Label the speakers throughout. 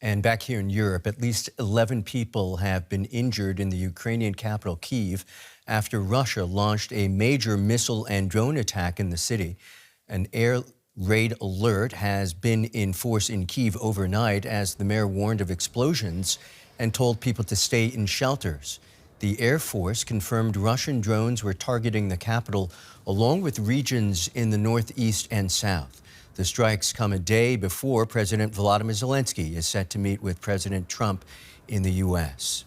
Speaker 1: And back here in Europe, at least 11 people have been injured in the Ukrainian capital, Kyiv, after Russia launched a major missile and drone attack in the city. An air raid alert has been in force in Kyiv overnight as the mayor warned of explosions and told people to stay in shelters. The Air Force confirmed Russian drones were targeting the capital along with regions in the northeast and south. The strikes come a day before President Volodymyr Zelenskyy is set to meet with President Trump in the U.S.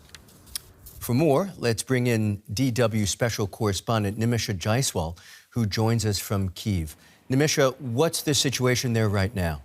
Speaker 1: For more, let's bring in DW Special Correspondent Nimisha Jaiswal, who joins us from Kyiv. Nimisha, what's the situation there right now?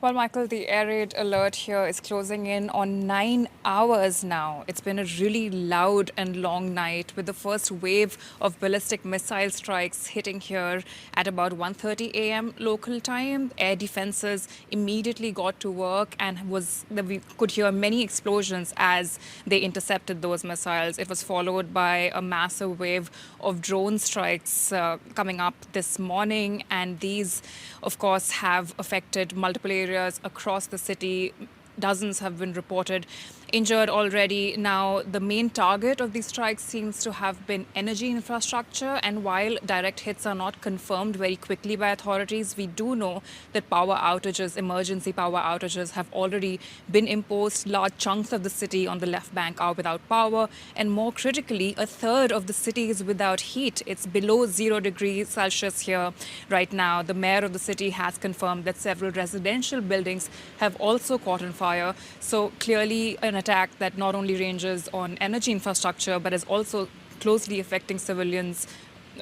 Speaker 2: Well, Michael, the air raid alert here is closing in on 9 hours now. It's been a really loud and long night with the first wave of ballistic missile strikes hitting here at about 1:30 a.m. local time. Air defenses immediately got to work and we could hear many explosions as they intercepted those missiles. It was followed by a massive wave of drone strikes coming up this morning, and these, of course, have affected multiple areas across the city. Dozens have been reported injured already. Now, the main target of these strikes seems to have been energy infrastructure. And while direct hits are not confirmed very quickly by authorities, we do know that power outages, emergency power outages, have already been imposed. Large chunks of the city on the left bank are without power. And more critically, a third of the city is without heat. It's below 0 degrees Celsius here right now. The mayor of the city has confirmed that several residential buildings have also caught on fire. So clearly an attack that not only ranges on energy infrastructure, but is also closely affecting civilians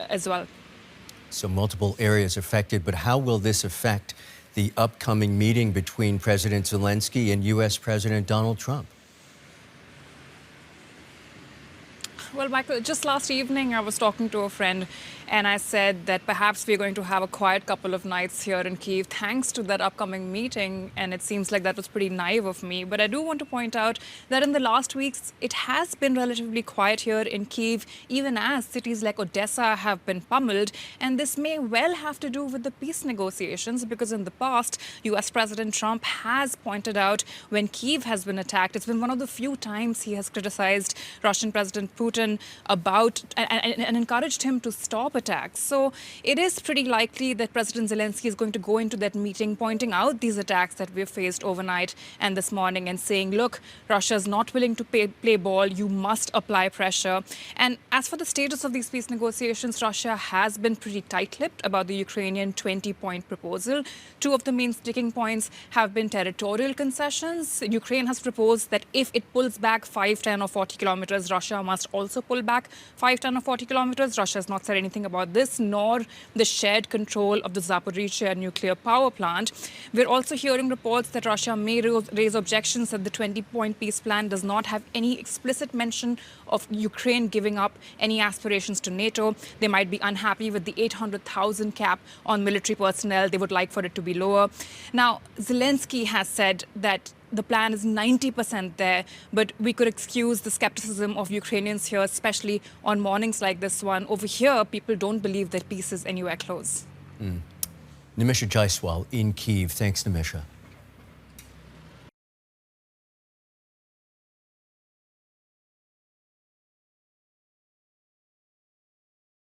Speaker 2: as well.
Speaker 1: So multiple areas affected, but how will this affect the upcoming meeting between President Zelenskyy and U.S. President Donald Trump?
Speaker 2: Well, Michael, just last evening I was talking to a friend and I said that perhaps we're going to have a quiet couple of nights here in Kyiv thanks to that upcoming meeting, and it seems like that was pretty naive of me. But I do want to point out that in the last weeks, it has been relatively quiet here in Kyiv, even as cities like Odessa have been pummeled. And this may well have to do with the peace negotiations, because in the past, U.S. President Trump has pointed out when Kyiv has been attacked, it's been one of the few times he has criticized Russian President Putin about and encouraged him to stop attacks. So it is pretty likely that President Zelenskyy is going to go into that meeting pointing out these attacks that we've faced overnight and this morning and saying, look, Russia is not willing to play ball. You must apply pressure. And as for the status of these peace negotiations, Russia has been pretty tight-lipped about the Ukrainian 20-point proposal. Two of the main sticking points have been territorial concessions. Ukraine has proposed that if it pulls back 5, 10 or 40 kilometers, Russia must also pull back 5, 10 or 40 kilometers. Russia has not said anything about this, nor the shared control of the Zaporizhzhia nuclear power plant. We're also hearing reports that Russia may raise objections that the 20-point peace plan does not have any explicit mention of Ukraine giving up any aspirations to NATO. They might be unhappy with the 800,000 cap on military personnel. They would like for it to be lower. Now, Zelenskyy has said that the plan is 90% there, but we could excuse the skepticism of Ukrainians here, especially on mornings like this one. Over here, people don't believe that peace is anywhere close.
Speaker 1: Nimisha Jaiswal in Kyiv. Thanks, Nimisha.